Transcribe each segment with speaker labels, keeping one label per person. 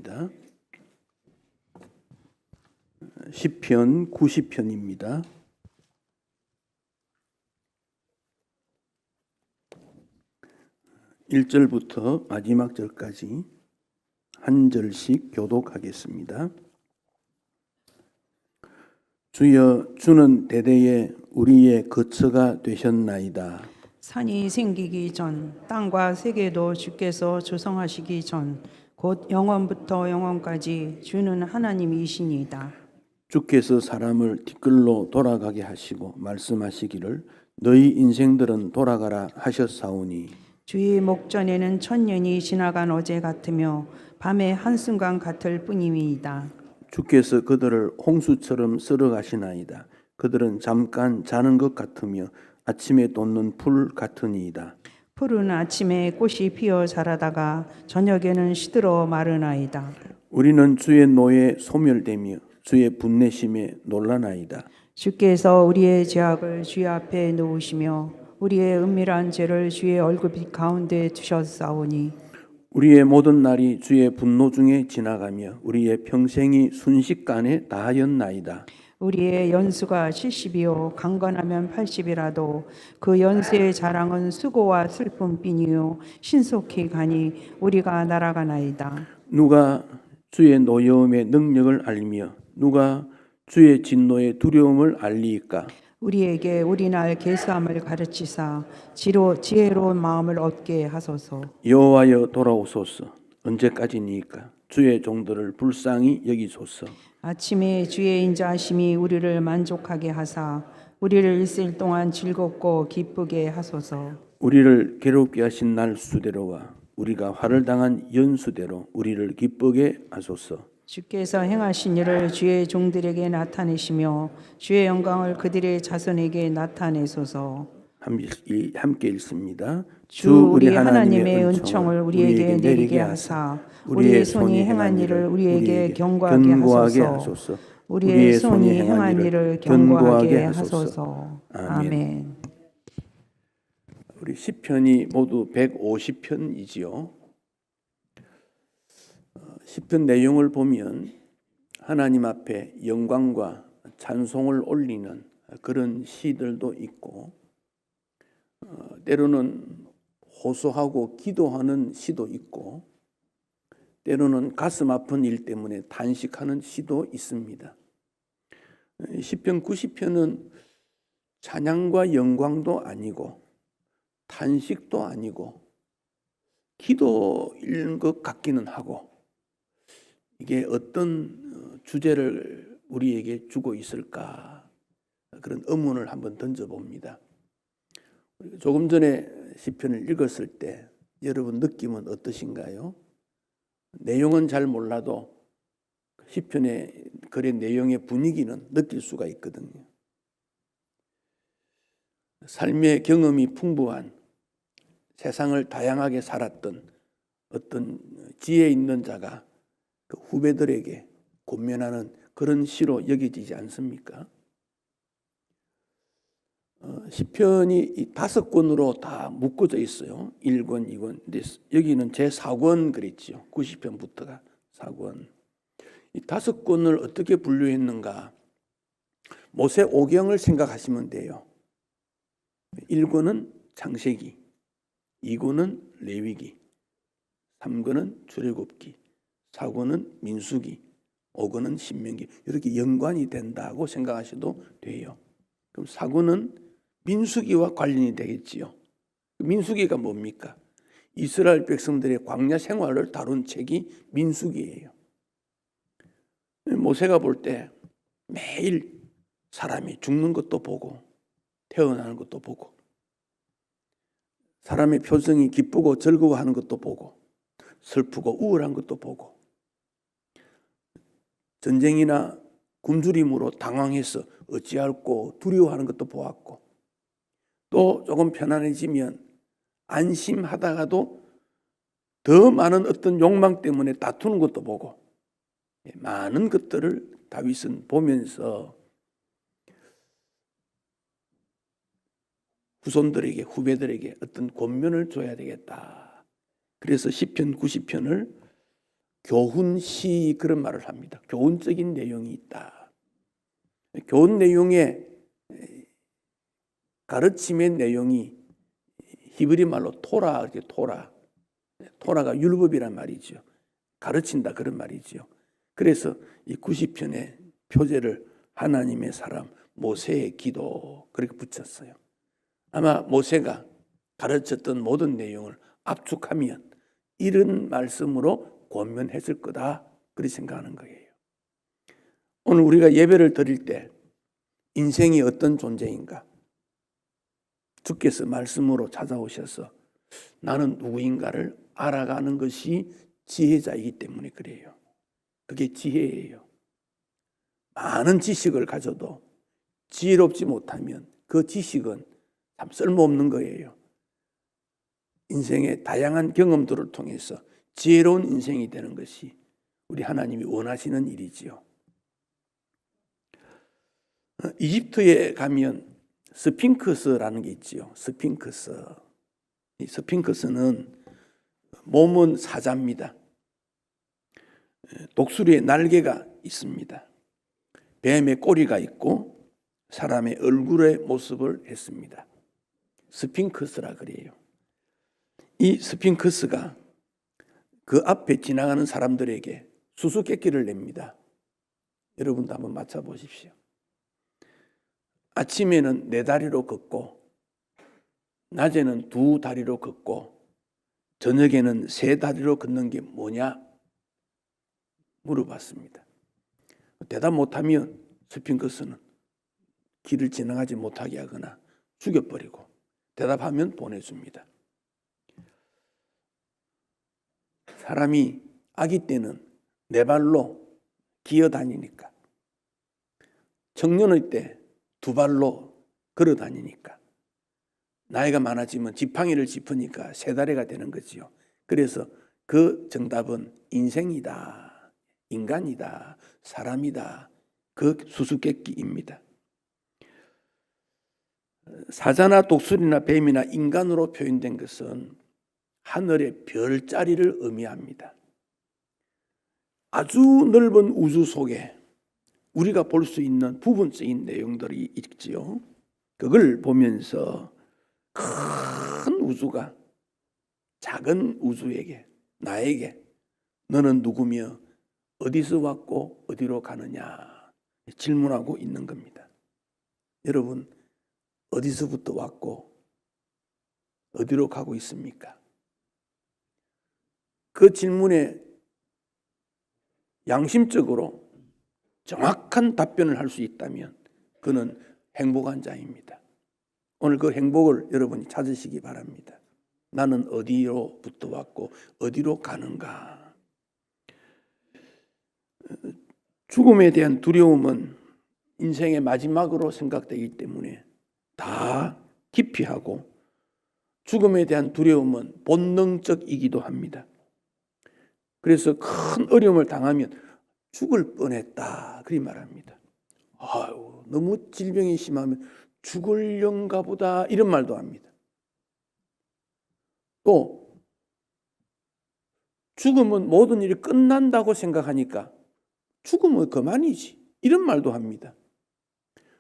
Speaker 1: 하겠습니다. 시편 90편입니다. 1절부터 마지막 절까지 한 절씩 교독하겠습니다. 주여, 주는 대대에 우리의 거처가 되셨나이다.
Speaker 2: 산이 생기기 전, 땅과 세계도 주께서 조성하시기 전, 곧 영원부터 영원까지 주는 하나님이시니이다.
Speaker 1: 주께서 사람을 뒤끌로 돌아가게 하시고 말씀하시기를 너희 인생들은 돌아가라 하셨사오니
Speaker 2: 주의 목전에는 천년이 지나간 어제 같으며 밤의 한순간 같을 뿐임이이다.
Speaker 1: 주께서 그들을 홍수처럼 쓸어가시나이다. 그들은 잠깐 자는 것 같으며 아침에 돋는 풀 같으니이다.
Speaker 2: 푸른 아침에 꽃이 피어 자라다가 저녁에는 시들어 마르나이다.
Speaker 1: 우리는 주의 노에 소멸되며 주의 분내심에 놀라나이다.
Speaker 2: 주께서 우리의 죄악을 주의 앞에 놓으시며 우리의 은밀한 죄를 주의 얼굴빛 가운데 두셨사오니
Speaker 1: 우리의 모든 날이 주의 분노 중에 지나가며 우리의 평생이 순식간에 다하였나이다.
Speaker 2: 우리의 연수가 70이요 강건하면 80이라도 그 연수의 자랑은 수고와 슬픔뿐이요 신속히 가니 우리가 날아가나이다.
Speaker 1: 누가 주의 노여움의 능력을 알며 누가 주의 진노의 두려움을 알리이까?
Speaker 2: 우리에게 우리날 계수함을 가르치사 지혜로운 마음을 얻게 하소서.
Speaker 1: 여호와여 돌아오소서. 언제까지니까? 주의 종들을 불쌍히 여기소서.
Speaker 2: 아침에 주의 인자하심이 우리를 만족하게 하사 우리를 일생 동안 즐겁고 기쁘게 하소서.
Speaker 1: 우리를 괴롭게 하신 날 수대로와 우리가 화를 당한 연수대로 우리를 기쁘게 하소서.
Speaker 2: 주께서 행하신 일을 주의 종들에게 나타내시며 주의 영광을 그들의 자손에게 나타내소서.
Speaker 1: 함께 읽습니다.
Speaker 2: 주 우리 하나님의 은총을 우리에게 내리게 하사 우리의 손이 행한 일을 우리에게 경고하게 하소서. 우리의 손이 행한 일을 경고하게 하소서. 아멘.
Speaker 1: 우리 시편이 모두 150편이지요. 시편 내용을 보면 하나님 앞에 영광과 찬송을 올리는 그런 시들도 있고 때로는 호소하고 기도하는 시도 있고 때로는 가슴 아픈 일 때문에 탄식하는 시도 있습니다. 시편 90편은 찬양과 영광도 아니고 탄식도 아니고 기도인 것 같기는 하고 이게 어떤 주제를 우리에게 주고 있을까 그런 의문을 한번 던져봅니다. 조금 전에 시편을 읽었을 때 여러분 느낌은 어떠신가요? 내용은 잘 몰라도 시편의 글의 내용의 분위기는 느낄 수가 있거든요. 삶의 경험이 풍부한 세상을 다양하게 살았던 어떤 지혜 있는 자가 그 후배들에게 권면하는 그런 시로 여겨지지 않습니까? 시편이 이 5권으로 다 묶어져 있어요. 1권, 2권. 근데 여기는 제 4권 그랬지요. 90편부터가 4권. 이 5권을 어떻게 분류했는가? 모세 오경을 생각하시면 돼요. 1권은 창세기, 2권은 레위기, 3권은 출애굽기, 4권은 민수기, 5권은 신명기. 이렇게 연관이 된다고 생각하셔도 돼요. 그럼 4권은 민수기와 관련이 되겠지요. 민수기가 뭡니까? 이스라엘 백성들의 광야 생활을 다룬 책이 민수기예요. 모세가 볼 때 매일 사람이 죽는 것도 보고 태어나는 것도 보고 사람의 표정이 기쁘고 즐거워하는 것도 보고 슬프고 우울한 것도 보고 전쟁이나 굶주림으로 당황해서 어찌할꼬 두려워하는 것도 보았고 또 조금 편안해지면 안심하다가도 더 많은 어떤 욕망 때문에 다투는 것도 보고 많은 것들을 다윗은 보면서 후손들에게 후배들에게 어떤 권면을 줘야 되겠다. 그래서 시편 90편을 교훈시 그런 말을 합니다. 교훈적인 내용이 있다. 교훈 내용의 가르침의 내용이 히브리 말로 토라, 이렇게 토라가 율법이란 말이죠. 가르친다 그런 말이죠. 그래서 이 90편의 표제를 하나님의 사람 모세의 기도 그렇게 붙였어요. 아마 모세가 가르쳤던 모든 내용을 압축하면 이런 말씀으로 권면했을 거다 그렇게 생각하는 거예요. 오늘 우리가 예배를 드릴 때 인생이 어떤 존재인가? 주께서 말씀으로 찾아오셔서 나는 누구인가를 알아가는 것이 지혜자이기 때문에 그래요. 그게 지혜예요. 많은 지식을 가져도 지혜롭지 못하면 그 지식은 참 쓸모없는 거예요. 인생의 다양한 경험들을 통해서 지혜로운 인생이 되는 것이 우리 하나님이 원하시는 일이지요. 이집트에 가면 스핑크스라는 게 있지요. 스핑크스. 이 스핑크스는 몸은 사자입니다. 독수리의 날개가 있습니다. 뱀의 꼬리가 있고 사람의 얼굴의 모습을 했습니다. 스핑크스라 그래요. 이 스핑크스가 그 앞에 지나가는 사람들에게 수수께끼를 냅니다. 여러분도 한번 맞춰보십시오. 아침에는 4다리로 걷고 낮에는 2다리로 걷고 저녁에는 3다리로 걷는 게 뭐냐? 물어봤습니다. 대답 못하면 스핑크스는 길을 지나가지 못하게 하거나 죽여버리고 대답하면 보내줍니다. 사람이 아기 때는 4발로 기어다니니까 청년의 때 2발로 걸어다니니까 나이가 많아지면 지팡이를 짚으니까 3다리가 되는 거지요. 그래서 그 정답은 인생이다, 인간이다, 사람이다. 그 수수께끼입니다. 사자나 독수리나 뱀이나 인간으로 표현된 것은 하늘의 별자리를 의미합니다. 아주 넓은 우주 속에 우리가 볼 수 있는 부분적인 내용들이 있지요. 그걸 보면서 큰 우주가 작은 우주에게 나에게 너는 누구며 어디서 왔고 어디로 가느냐 질문하고 있는 겁니다. 여러분 어디서부터 왔고 어디로 가고 있습니까? 그 질문에 양심적으로 정확한 답변을 할 수 있다면 그는 행복한 자입니다. 오늘 그 행복을 여러분이 찾으시기 바랍니다. 나는 어디로부터 왔고 어디로 가는가? 죽음에 대한 두려움은 인생의 마지막으로 생각되기 때문에 다 기피하고 죽음에 대한 두려움은 본능적이기도 합니다. 그래서 큰 어려움을 당하면 죽을 뻔했다 그리 말합니다. 아유, 너무 질병이 심하면 죽을련가 보다 이런 말도 합니다. 또 죽으면 모든 일이 끝난다고 생각하니까 죽으면 그만이지 이런 말도 합니다.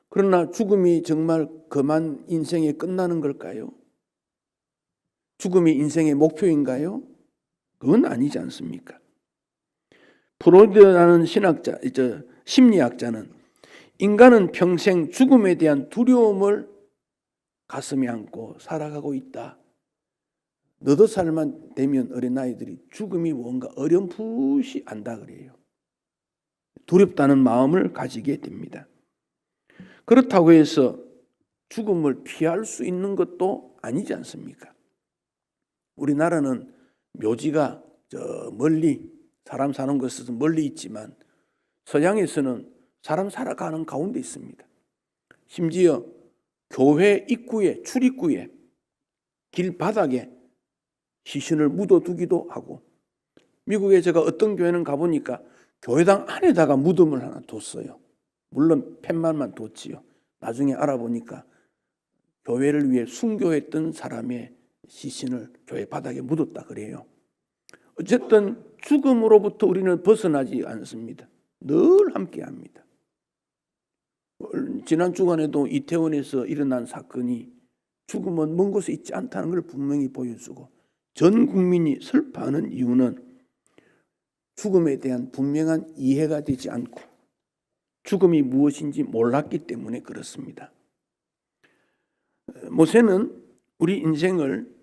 Speaker 1: 그러나 죽음이 정말 그만 인생이 끝나는 걸까요? 죽음이 인생의 목표인가요? 그건 아니지 않습니까? 프로이드라는 심리학자는 인간은 평생 죽음에 대한 두려움을 가슴에 안고 살아가고 있다. 너도 살만 되면 어린아이들이 죽음이 뭔가 어렴풋이 안다 그래요. 두렵다는 마음을 가지게 됩니다. 그렇다고 해서 죽음을 피할 수 있는 것도 아니지 않습니까? 우리나라는 묘지가 저 멀리 사람 사는 곳에서 멀리 있지만 서양에서는 사람 살아가는 가운데 있습니다. 심지어 교회 입구에 출입구에 길바닥에 시신을 묻어두기도 하고 미국에 제가 어떤 교회는 가보니까 교회당 안에다가 무덤을 하나 뒀어요. 물론 팻말만 뒀지요. 나중에 알아보니까 교회를 위해 순교했던 사람의 시신을 교회 바닥에 묻었다 그래요. 어쨌든 죽음으로부터 우리는 벗어나지 않습니다. 늘 함께합니다. 지난 주간에도 이태원에서 일어난 사건이 죽음은 먼 곳에 있지 않다는 걸 분명히 보여주고, 전 국민이 슬퍼하는 이유는 죽음에 대한 분명한 이해가 되지 않고 죽음이 무엇인지 몰랐기 때문에 그렇습니다. 모세는 우리 인생을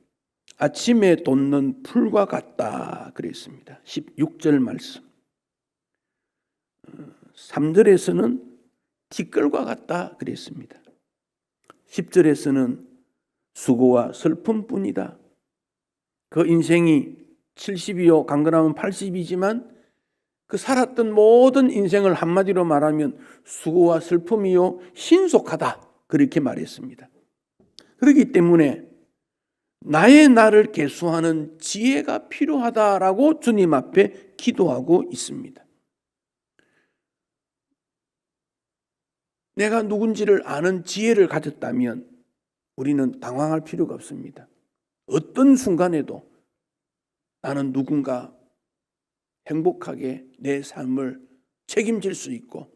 Speaker 1: 아침에 돋는 풀과 같다 그랬습니다. 16절 말씀. 3절에서는 티끌과 같다 그랬습니다. 10절에서는 수고와 슬픔뿐이다. 그 인생이 70이요 강건하면 80이지만 그 살았던 모든 인생을 한마디로 말하면 수고와 슬픔이요 신속하다 그렇게 말했습니다. 그렇기 때문에 나의 나를 계수하는 지혜가 필요하다라고 주님 앞에 기도하고 있습니다. 내가 누군지를 아는 지혜를 가졌다면 우리는 당황할 필요가 없습니다. 어떤 순간에도 나는 누군가 행복하게 내 삶을 책임질 수 있고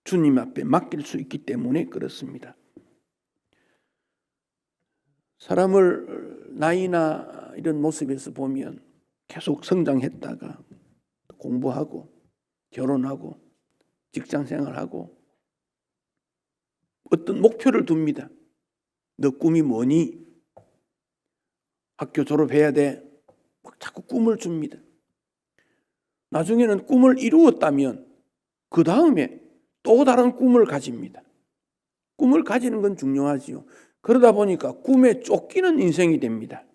Speaker 1: 주님 앞에 맡길 수 있기 때문에 그렇습니다. 사람을 나이나 이런 모습에서 보면 계속 성장했다가 공부하고 결혼하고 직장생활하고 어떤 목표를 둡니다. 너 꿈이 뭐니? 학교 졸업해야 돼. 막 자꾸 꿈을 줍니다. 나중에는 꿈을 이루었다면 그 다음에 또 다른 꿈을 가집니다. 꿈을 가지는 건 중요하지요. 그러다 보니까 꿈에 쫓기는 인생이 됩니다.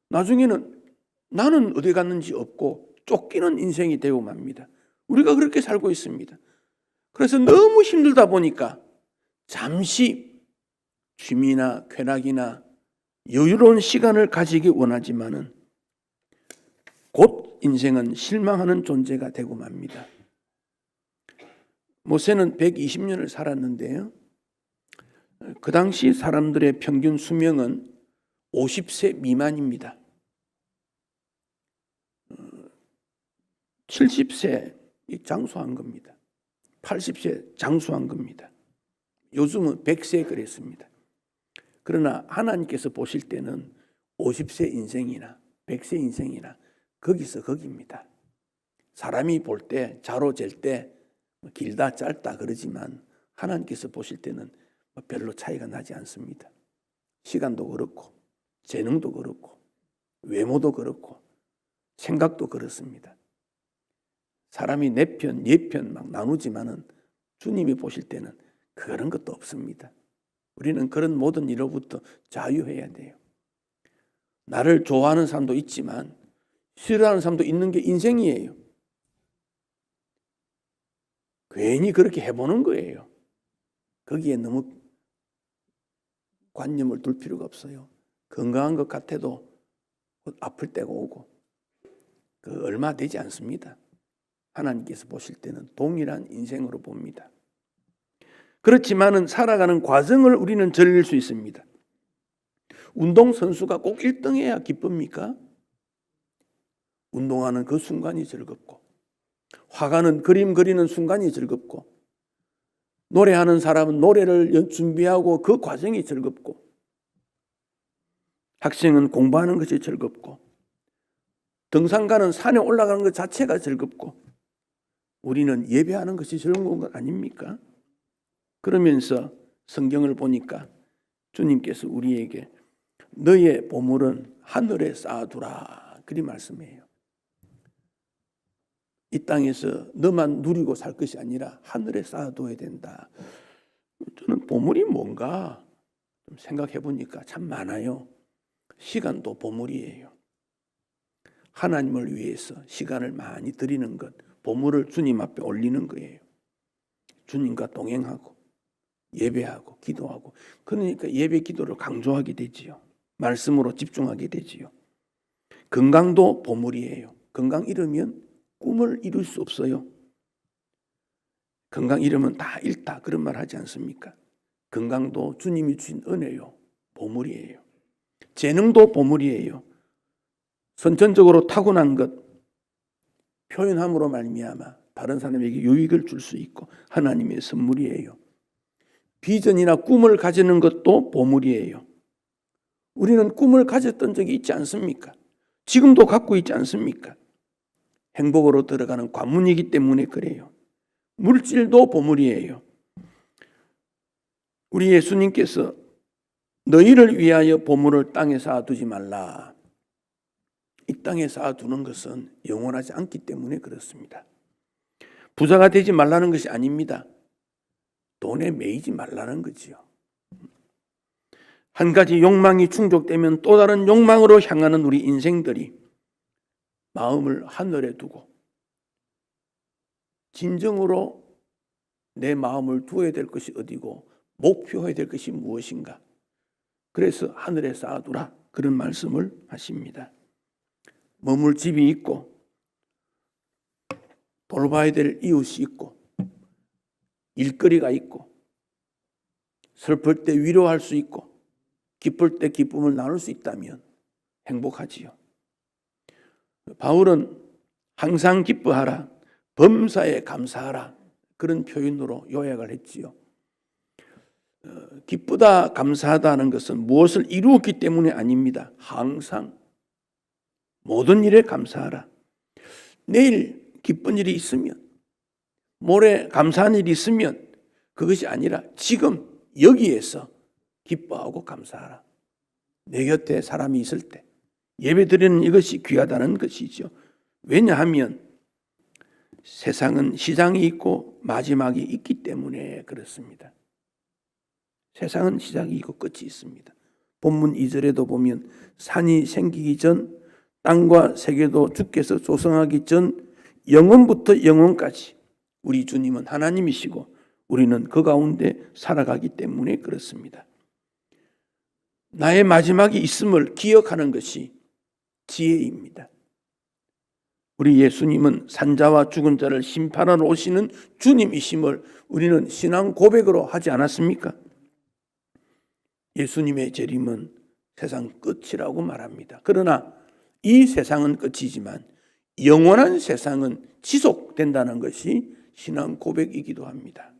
Speaker 1: 나중에는 나는 어디 갔는지 없고 쫓기는 인생이 되고 맙니다. 우리가 그렇게 살고 있습니다. 그래서 너무 힘들다 보니까 잠시 취미나 쾌락이나 여유로운 시간을 가지기 원하지만은 곧 인생은 실망하는 존재가 되고 맙니다. 모세는 120년을 살았는데요. 그 당시 사람들의 평균 수명은 50세 미만입니다. 70세 장수한 겁니다. 80세 장수한 겁니다. 요즘은 100세 그랬습니다. 그러나 하나님께서 보실 때는 50세 인생이나 100세 인생이나 거기서 거기입니다. 사람이 볼 때 자로 잴 때 길다 짧다 그러지만 하나님께서 보실 때는 별로 차이가 나지 않습니다. 시간도 그렇고 재능도 그렇고 외모도 그렇고 생각도 그렇습니다. 사람이 내 편, 얘 편 막 나누지만은 주님이 보실 때는 그런 것도 없습니다. 우리는 그런 모든 일로부터 자유해야 돼요. 나를 좋아하는 사람도 있지만 싫어하는 사람도 있는 게 인생이에요. 괜히 그렇게 해보는 거예요. 거기에 너무 관념을 둘 필요가 없어요. 건강한 것 같아도 아플 때가 오고 그 얼마 되지 않습니다. 하나님께서 보실 때는 동일한 인생으로 봅니다. 그렇지만은 살아가는 과정을 우리는 즐길 수 있습니다. 운동선수가 꼭 1등해야 기쁩니까? 운동하는 그 순간이 즐겁고 화가는 그림 그리는 순간이 즐겁고 노래하는 사람은 노래를 준비하고 그 과정이 즐겁고 학생은 공부하는 것이 즐겁고 등산가는 산에 올라가는 것 자체가 즐겁고 우리는 예배하는 것이 즐거운 것 아닙니까? 그러면서 성경을 보니까 주님께서 우리에게 너의 보물은 하늘에 쌓아두라 그리 말씀해요. 이 땅에서 너만 누리고 살 것이 아니라 하늘에 쌓아둬야 된다. 저는 보물이 뭔가 좀 생각해 보니까 참 많아요. 시간도 보물이에요. 하나님을 위해서 시간을 많이 드리는 것, 보물을 주님 앞에 올리는 거예요. 주님과 동행하고 예배하고 기도하고 그러니까 예배 기도를 강조하게 되지요. 말씀으로 집중하게 되지요. 건강도 보물이에요. 건강 잃으면 꿈을 이룰 수 없어요. 건강 잃으면 다 잃다 그런 말 하지 않습니까? 건강도 주님이 주신 은혜요. 보물이에요. 재능도 보물이에요. 선천적으로 타고난 것, 표현함으로 말미암아 다른 사람에게 유익을 줄 수 있고 하나님의 선물이에요. 비전이나 꿈을 가지는 것도 보물이에요. 우리는 꿈을 가졌던 적이 있지 않습니까? 지금도 갖고 있지 않습니까? 행복으로 들어가는 관문이기 때문에 그래요. 물질도 보물이에요. 우리 예수님께서 너희를 위하여 보물을 땅에 쌓아두지 말라. 이 땅에 쌓아두는 것은 영원하지 않기 때문에 그렇습니다. 부자가 되지 말라는 것이 아닙니다. 돈에 매이지 말라는 거지요. 한 가지 욕망이 충족되면 또 다른 욕망으로 향하는 우리 인생들이 마음을 하늘에 두고 진정으로 내 마음을 두어야 될 것이 어디고 목표해야 될 것이 무엇인가. 그래서 하늘에 쌓아두라 그런 말씀을 하십니다. 머물 집이 있고 돌봐야 될 이웃이 있고 일거리가 있고 슬플 때 위로할 수 있고 기쁠 때 기쁨을 나눌 수 있다면 행복하지요. 바울은 항상 기뻐하라, 범사에 감사하라 그런 표현으로 요약을 했지요. 기쁘다, 감사하다는 것은 무엇을 이루었기 때문이 아닙니다. 항상 모든 일에 감사하라. 내일 기쁜 일이 있으면, 모레 감사한 일이 있으면 그것이 아니라 지금 여기에서 기뻐하고 감사하라. 내 곁에 사람이 있을 때 예배드리는 이것이 귀하다는 것이죠. 왜냐하면 세상은 시장이 있고 마지막이 있기 때문에 그렇습니다. 세상은 시작이 있고 끝이 있습니다. 본문 2절에도 보면 산이 생기기 전 땅과 세계도 주께서 조성하기 전 영원부터 영원까지 우리 주님은 하나님이시고 우리는 그 가운데 살아가기 때문에 그렇습니다. 나의 마지막이 있음을 기억하는 것이 지혜입니다. 우리 예수님은 산자와 죽은 자를 심판하러 오시는 주님이심을 우리는 신앙 고백으로 하지 않았습니까? 예수님의 재림은 세상 끝이라고 말합니다. 그러나 이 세상은 끝이지만 영원한 세상은 지속된다는 것이 신앙 고백이기도 합니다.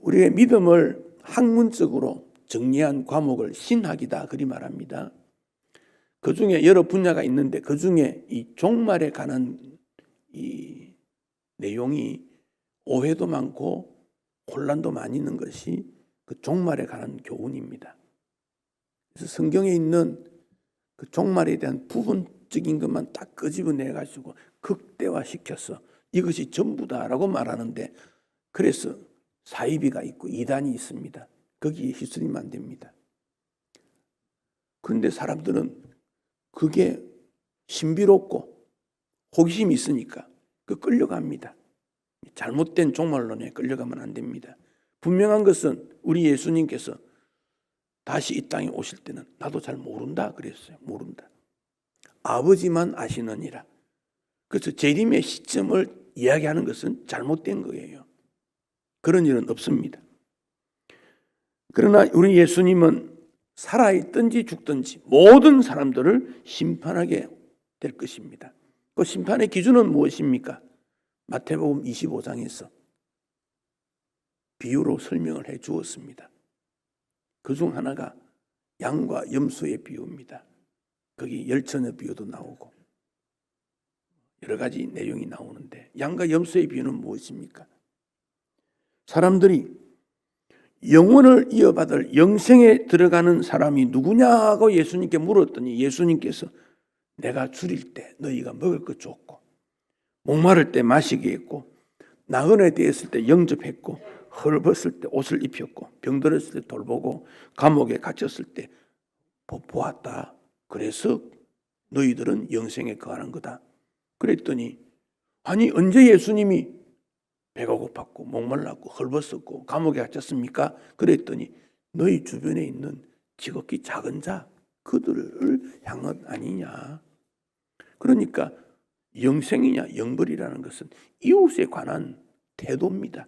Speaker 1: 우리의 믿음을 학문적으로 정리한 과목을 신학이다 그리 말합니다. 그 중에 여러 분야가 있는데 그 중에 이 종말에 관한 이 내용이 오해도 많고 혼란도 많이 있는 것이 그 종말에 관한 교훈입니다. 그래서 성경에 있는 그 종말에 대한 부분적인 것만 딱 끄집어내 가지고 극대화시켜서 이것이 전부다라고 말하는데 그래서 사이비가 있고 이단이 있습니다. 거기에 휩쓸리면 안 됩니다. 그런데 사람들은 그게 신비롭고 호기심이 있으니까 그 끌려갑니다. 잘못된 종말론에 끌려가면 안 됩니다. 분명한 것은 우리 예수님께서 다시 이 땅에 오실 때는 나도 잘 모른다 그랬어요. 모른다. 아버지만 아시느니라. 그래서 재림의 시점을 이야기하는 것은 잘못된 거예요. 그런 일은 없습니다. 그러나 우리 예수님은 살아있든지 죽든지 모든 사람들을 심판하게 될 것입니다. 그 심판의 기준은 무엇입니까? 마태복음 25장에서 비유로 설명을 해 주었습니다. 그중 하나가 양과 염소의 비유입니다. 거기 열처녀 비유도 나오고 여러 가지 내용이 나오는데 양과 염소의 비유는 무엇입니까? 사람들이 영혼을 이어받을 영생에 들어가는 사람이 누구냐고 예수님께 물었더니 예수님께서 내가 줄일 때 너희가 먹을 것 줬고 목마를 때 마시게 했고 나그네 되었을 때 영접했고 헐벗을 때 옷을 입혔고 병들었을 때 돌보고 감옥에 갇혔을 때 보았다. 그래서 너희들은 영생에 거하는 거다. 그랬더니 아니 언제 예수님이 배가 고팠고 목말랐고 헐벗었고 감옥에 갇혔습니까? 그랬더니 너희 주변에 있는 지극히 작은 자 그들을 향한 아니냐. 그러니까 영생이냐 영벌이라는 것은 이웃에 관한 태도입니다.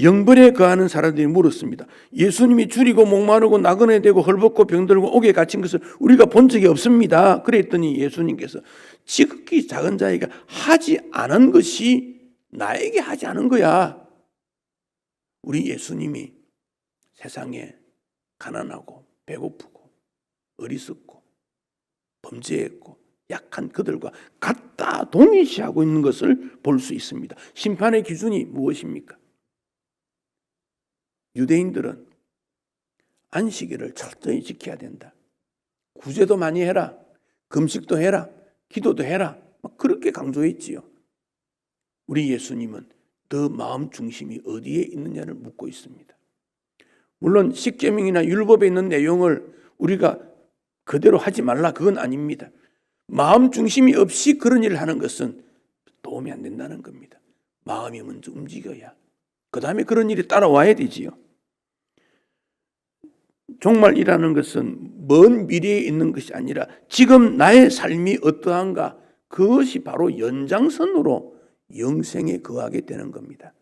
Speaker 1: 영벌에 거하는 사람들이 물었습니다. 예수님이 줄이고 목마르고 나그네 되고 헐벗고 병들고 옥에 갇힌 것을 우리가 본 적이 없습니다. 그랬더니 예수님께서 지극히 작은 자에게 하지 않은 것이 나에게 하지 않은 거야. 우리 예수님이 세상에 가난하고 배고프고 어리석고 범죄했고 약한 그들과 같다 동일시하고 있는 것을 볼 수 있습니다. 심판의 기준이 무엇입니까? 유대인들은 안식일을 철저히 지켜야 된다. 구제도 많이 해라. 금식도 해라. 기도도 해라. 그렇게 강조했지요. 우리 예수님은 더 마음 중심이 어디에 있느냐를 묻고 있습니다. 물론 십계명이나 율법에 있는 내용을 우리가 그대로 하지 말라 그건 아닙니다. 마음 중심이 없이 그런 일을 하는 것은 도움이 안 된다는 겁니다. 마음이 먼저 움직여야 그 다음에 그런 일이 따라와야 되지요. 종말이라는 것은 먼 미래에 있는 것이 아니라 지금 나의 삶이 어떠한가 그것이 바로 연장선으로 영생에 거하게 되는 겁니다.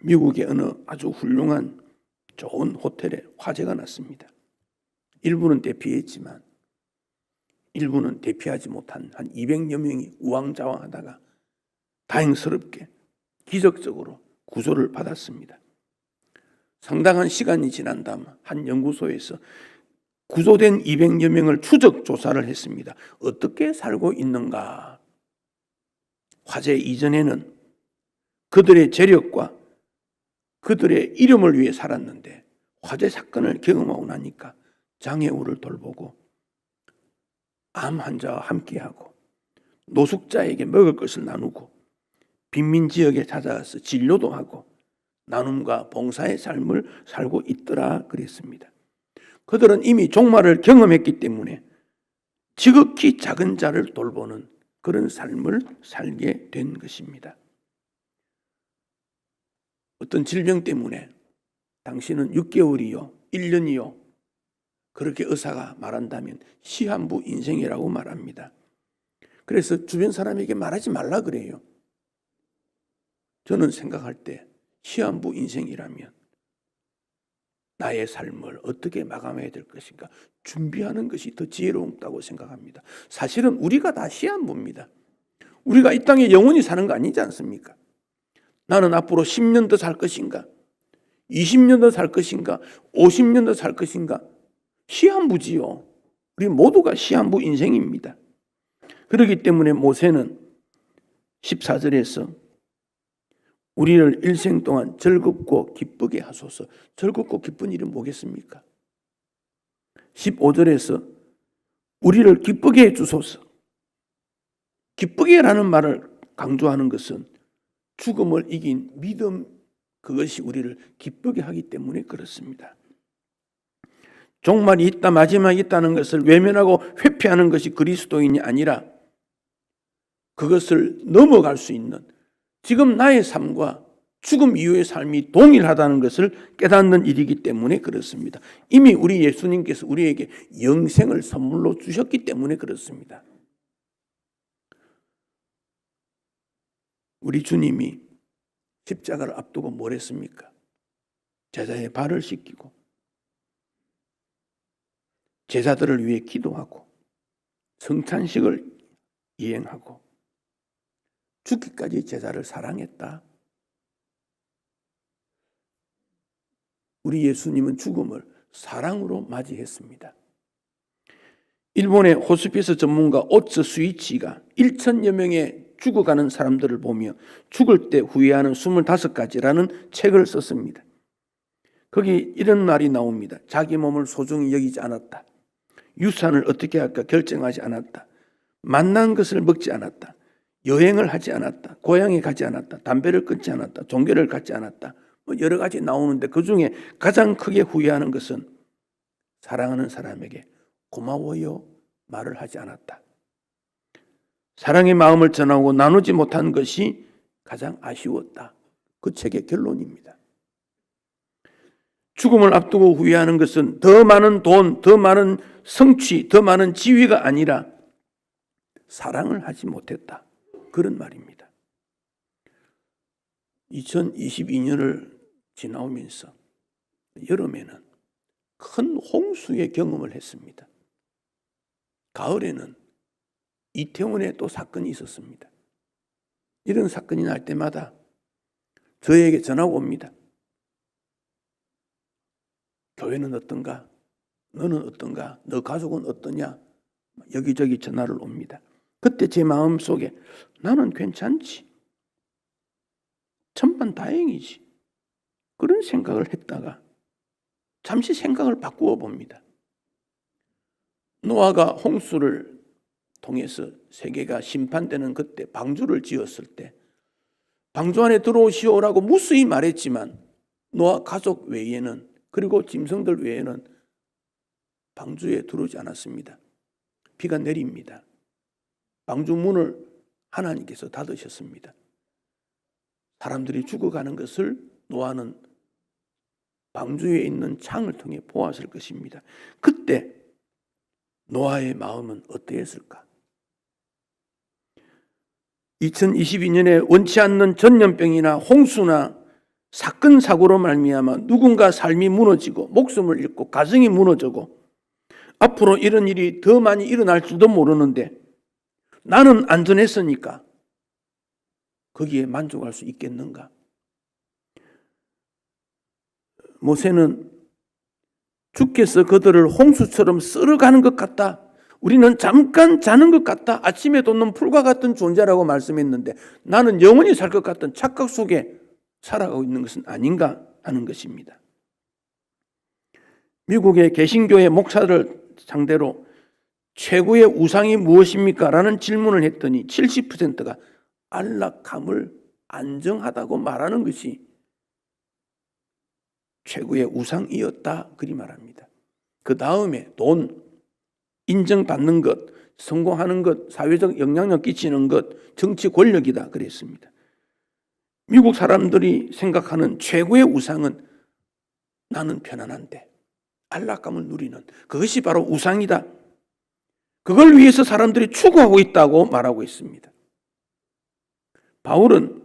Speaker 1: 미국의 어느 아주 훌륭한 좋은 호텔에 화재가 났습니다. 일부는 대피했지만 일부는 대피하지 못한 한 200여 명이 우왕좌왕하다가 다행스럽게 기적적으로 구조를 받았습니다. 상당한 시간이 지난 다음 한 연구소에서 구조된 200여 명을 추적 조사를 했습니다. 어떻게 살고 있는가? 화재 이전에는 그들의 재력과 그들의 이름을 위해 살았는데 화재 사건을 경험하고 나니까 장애우를 돌보고 암 환자와 함께하고 노숙자에게 먹을 것을 나누고 빈민 지역에 찾아가서 진료도 하고 나눔과 봉사의 삶을 살고 있더라 그랬습니다. 그들은 이미 종말을 경험했기 때문에 지극히 작은 자를 돌보는 그런 삶을 살게 된 것입니다. 어떤 질병 때문에 당신은 6개월이요, 1년이요 그렇게 의사가 말한다면 시한부 인생이라고 말합니다. 그래서 주변 사람에게 말하지 말라 그래요. 저는 생각할 때 시한부 인생이라면 나의 삶을 어떻게 마감해야 될 것인가 준비하는 것이 더 지혜롭다고 생각합니다. 사실은 우리가 다 시한부입니다. 우리가 이 땅에 영원히 사는 거 아니지 않습니까? 나는 앞으로 10년 더 살 것인가 20년 더 살 것인가 50년 더 살 것인가 시한부지요. 우리 모두가 시한부 인생입니다. 그렇기 때문에 모세는 14절에서 우리를 일생 동안 즐겁고 기쁘게 하소서. 즐겁고 기쁜 일은 뭐겠습니까? 15절에서 우리를 기쁘게 해주소서. 기쁘게 라는 말을 강조하는 것은 죽음을 이긴 믿음 그것이 우리를 기쁘게 하기 때문에 그렇습니다. 종말이 있다 마지막이 있다는 것을 외면하고 회피하는 것이 그리스도인이 아니라 그것을 넘어갈 수 있는 지금 나의 삶과 죽음 이후의 삶이 동일하다는 것을 깨닫는 일이기 때문에 그렇습니다. 이미 우리 예수님께서 우리에게 영생을 선물로 주셨기 때문에 그렇습니다. 우리 주님이 십자가를 앞두고 뭘 했습니까? 제자의 발을 씻기고 제자들을 위해 기도하고 성찬식을 이행하고 죽기까지 제자를 사랑했다. 우리 예수님은 죽음을 사랑으로 맞이했습니다. 일본의 호스피스 전문가 오츠 스위치가 1,000여 명의 죽어가는 사람들을 보며 죽을 때 후회하는 25가지라는 책을 썼습니다. 거기 이런 말이 나옵니다. 자기 몸을 소중히 여기지 않았다. 유산을 어떻게 할까 결정하지 않았다. 맛난 것을 먹지 않았다. 여행을 하지 않았다. 고향에 가지 않았다. 담배를 끊지 않았다. 종교를 갖지 않았다. 여러 가지 나오는데 그중에 가장 크게 후회하는 것은 사랑하는 사람에게 고마워요 말을 하지 않았다. 사랑의 마음을 전하고 나누지 못한 것이 가장 아쉬웠다. 그 책의 결론입니다. 죽음을 앞두고 후회하는 것은 더 많은 돈, 더 많은 성취, 더 많은 지위가 아니라 사랑을 하지 못했다. 그런 말입니다. 2022년을 지나오면서 여름에는 큰 홍수의 경험을 했습니다. 가을에는 이태원에 또 사건이 있었습니다. 이런 사건이 날 때마다 저에게 전화가 옵니다. 교회는 어떤가? 너는 어떤가? 너 가족은 어떠냐? 여기저기 전화를 옵니다. 그때 제 마음속에 나는 괜찮지. 천만 다행이지. 그런 생각을 했다가 잠시 생각을 바꾸어 봅니다. 노아가 홍수를 통해서 세계가 심판되는 그때 방주를 지었을 때 방주 안에 들어오시오라고 무수히 말했지만 노아 가족 외에는, 그리고 짐승들 외에는 방주에 들어오지 않았습니다. 비가 내립니다. 방주 문을 하나님께서 닫으셨습니다. 사람들이 죽어가는 것을 노아는 방주에 있는 창을 통해 보았을 것입니다. 그때 노아의 마음은 어떠했을까? 2022년에 원치 않는 전염병이나 홍수나 사건 사고로 말미암아 누군가 삶이 무너지고 목숨을 잃고 가정이 무너지고 앞으로 이런 일이 더 많이 일어날지도 모르는데 나는 안전했으니까 거기에 만족할 수 있겠는가? 모세는 주께서 그들을 홍수처럼 쓸어가는 것 같다. 우리는 잠깐 자는 것 같다. 아침에 돋는 풀과 같은 존재라고 말씀했는데 나는 영원히 살 것 같은 착각 속에 살아가고 있는 것은 아닌가 하는 것입니다. 미국의 개신교의 목사를 상대로 최고의 우상이 무엇입니까? 라는 질문을 했더니 70%가 안락함을 안정하다고 말하는 것이 최고의 우상이었다, 그리 말합니다. 그 다음에 돈, 인정받는 것, 성공하는 것, 사회적 영향력 끼치는 것, 정치 권력이다 그랬습니다. 미국 사람들이 생각하는 최고의 우상은 나는 편안한데 안락감을 누리는 그것이 바로 우상이다. 그걸 위해서 사람들이 추구하고 있다고 말하고 있습니다. 바울은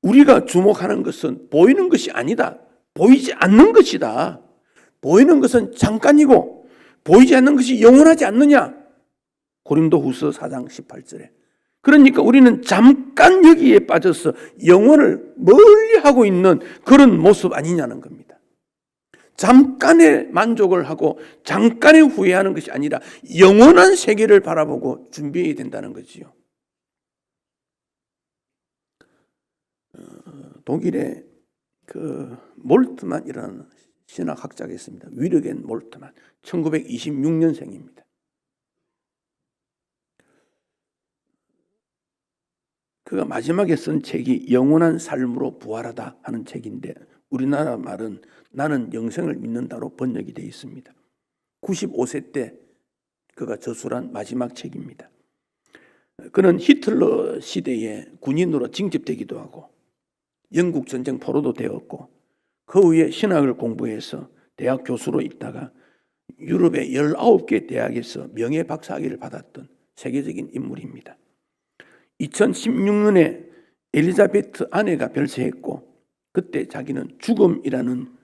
Speaker 1: 우리가 주목하는 것은 보이는 것이 아니다. 보이지 않는 것이다. 보이는 것은 잠깐이고 보이지 않는 것이 영원하지 않느냐. 고린도후서 4장 18절에. 그러니까 우리는 잠깐 여기에 빠져서 영혼을 멀리 하고 있는 그런 모습 아니냐는 겁니다. 잠깐의 만족을 하고 잠깐의 후회하는 것이 아니라 영원한 세계를 바라보고 준비해야 된다는 거지요. 독일의 그 몰트만이라는 신학학자가 있습니다. 위르겐 몰트만, 1926년생입니다. 그가 마지막에 쓴 책이 영원한 삶으로 부활하다 하는 책인데 우리나라 말은 나는 영생을 믿는다로 번역이 되어 있습니다. 95세 때 그가 저술한 마지막 책입니다. 그는 히틀러 시대에 군인으로 징집되기도 하고 영국 전쟁 포로도 되었고 그 후에 신학을 공부해서 대학 교수로 있다가 유럽의 19개 대학에서 명예 박사학위를 받았던 세계적인 인물입니다. 2016년에 엘리자베트 아내가 별세했고 그때 자기는 죽음이라는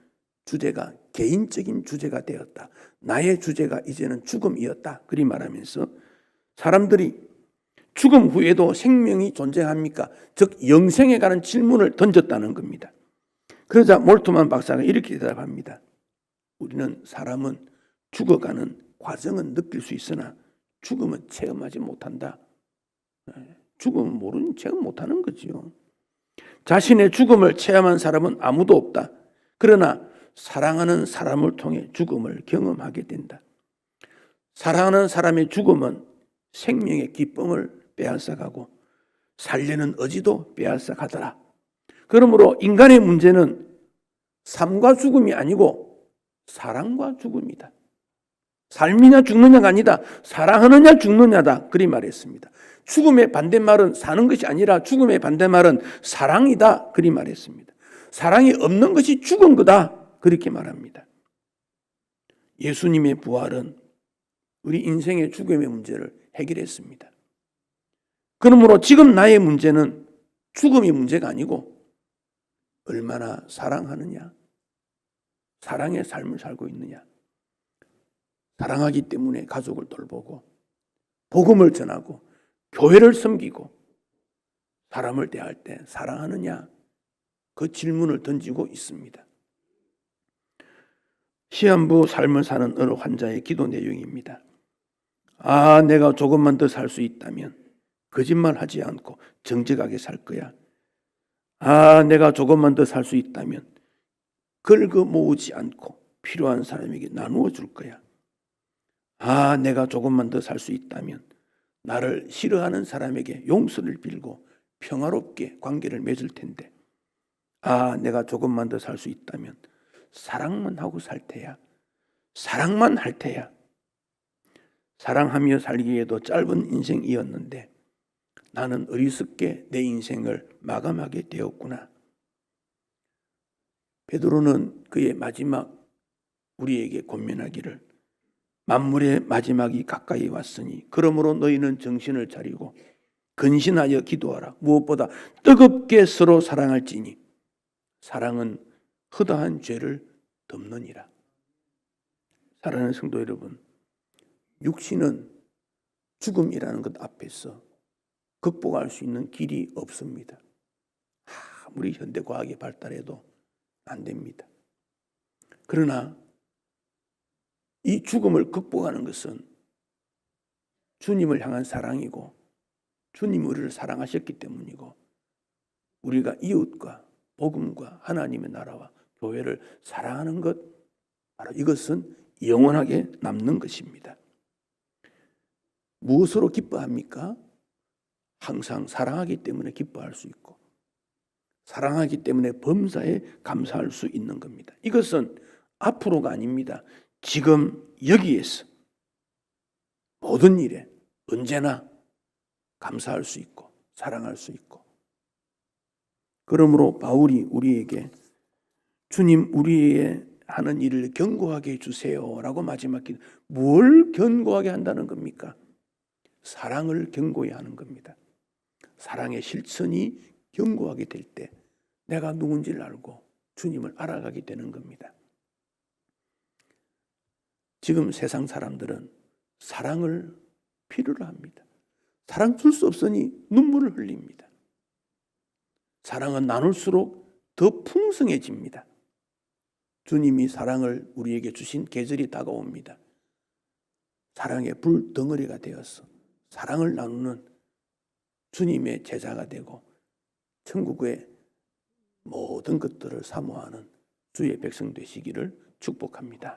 Speaker 1: 주제가 개인적인 주제가 되었다. 나의 주제가 이제는 죽음이었다. 그리 말하면서 사람들이 죽음 후에도 생명이 존재합니까? 즉 영생에 관한 질문을 던졌다는 겁니다. 그러자 몰트만 박사가 이렇게 대답합니다. 우리는 사람은 죽어가는 과정은 느낄 수 있으나 죽음은 체험하지 못한다. 죽음은 모르는 체험 못하는 거지요. 자신의 죽음을 체험한 사람은 아무도 없다. 그러나 사랑하는 사람을 통해 죽음을 경험하게 된다. 사랑하는 사람의 죽음은 생명의 기쁨을 빼앗아가고 살려는 의지도 빼앗아가더라. 그러므로 인간의 문제는 삶과 죽음이 아니고 사랑과 죽음이다. 삶이냐 죽느냐가 아니다. 사랑하느냐 죽느냐다. 그리 말했습니다. 죽음의 반대말은 사는 것이 아니라 죽음의 반대말은 사랑이다. 그리 말했습니다. 사랑이 없는 것이 죽은 거다. 그렇게 말합니다. 예수님의 부활은 우리 인생의 죽음의 문제를 해결했습니다. 그러므로 지금 나의 문제는 죽음이 문제가 아니고 얼마나 사랑하느냐, 사랑의 삶을 살고 있느냐. 사랑하기 때문에 가족을 돌보고 복음을 전하고 교회를 섬기고 사람을 대할 때 사랑하느냐, 그 질문을 던지고 있습니다. 시한부 삶을 사는 어느 환자의 기도 내용입니다. 아, 내가 조금만 더 살 수 있다면 거짓말하지 않고 정직하게 살 거야. 아, 내가 조금만 더 살 수 있다면 긁어 모으지 않고 필요한 사람에게 나누어 줄 거야. 아, 내가 조금만 더 살 수 있다면 나를 싫어하는 사람에게 용서를 빌고 평화롭게 관계를 맺을 텐데, 아, 내가 조금만 더 살 수 있다면 사랑만 하고 살 테야. 사랑만 할 테야. 사랑하며 살기에도 짧은 인생이었는데 나는 어리석게 내 인생을 마감하게 되었구나. 베드로는 그의 마지막 우리에게 권면하기를, 만물의 마지막이 가까이 왔으니 그러므로 너희는 정신을 차리고 근신하여 기도하라. 무엇보다 뜨겁게 서로 사랑할지니 사랑은 허다한 죄를 덮느니라. 사랑하는 성도 여러분, 육신은 죽음이라는 것 앞에서 극복할 수 있는 길이 없습니다. 아무리 현대과학이 발달해도 안 됩니다. 그러나 이 죽음을 극복하는 것은 주님을 향한 사랑이고 주님이 우리를 사랑하셨기 때문이고 우리가 이웃과 복음과 하나님의 나라와 교회를 사랑하는 것, 바로 이것은 영원하게 남는 것입니다. 무엇으로 기뻐합니까? 항상 사랑하기 때문에 기뻐할 수 있고 사랑하기 때문에 범사에 감사할 수 있는 겁니다. 이것은 앞으로가 아닙니다. 지금 여기에서 모든 일에 언제나 감사할 수 있고 사랑할 수 있고, 그러므로 바울이 우리에게 주님 우리의 하는 일을 견고하게 해주세요라고 마지막 기도, 뭘 견고하게 한다는 겁니까? 사랑을 견고히 하는 겁니다. 사랑의 실천이 견고하게 될 때 내가 누군지를 알고 주님을 알아가게 되는 겁니다. 지금 세상 사람들은 사랑을 필요로 합니다. 사랑 줄 수 없으니 눈물을 흘립니다. 사랑은 나눌수록 더 풍성해집니다. 주님이 사랑을 우리에게 주신 계절이 다가옵니다. 사랑의 불덩어리가 되어서 사랑을 나누는 주님의 제자가 되고 천국의 모든 것들을 사모하는 주의 백성 되시기를 축복합니다.